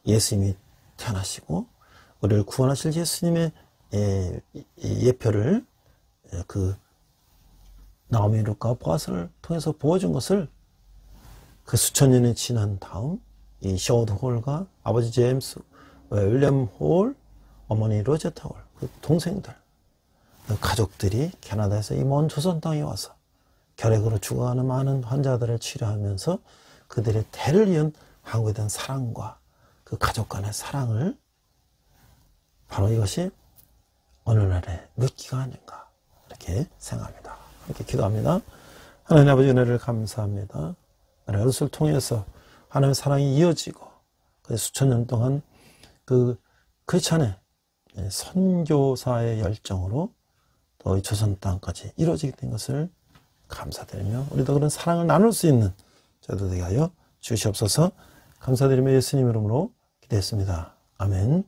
예수님이 태어나시고 우리를 구원하실 예수님의 예표를 그 나오미, 룻과 보아스를 통해서 보여준 것을 그 수천 년이 지난 다음 이 샤우드 홀과 아버지 제임스 윌리엄 홀, 어머니 로제타 홀, 그 동생들, 그 가족들이 캐나다에서 이 먼 조선 땅에 와서 결핵으로 죽어가는 많은 환자들을 치료하면서 그들의 대를 이은 한국에 대한 사랑과 그 가족 간의 사랑을, 바로 이것이 오늘날의 룻기가 아닌가 이렇게 생각합니다. 이렇게 기도합니다. 하나님 아버지 은혜를 감사합니다. 룻을 통해서 하나님의 사랑이 이어지고 수천 년 동안 그 크리스찬의 선교사의 열정으로 또 이 조선 땅까지 이루어지게 된 것을 감사드리며, 우리도 그런 사랑을 나눌 수 있는 저희도 되게 하여 주시옵소서. 감사드리며 예수님 이름으로 기도했습니다. 아멘.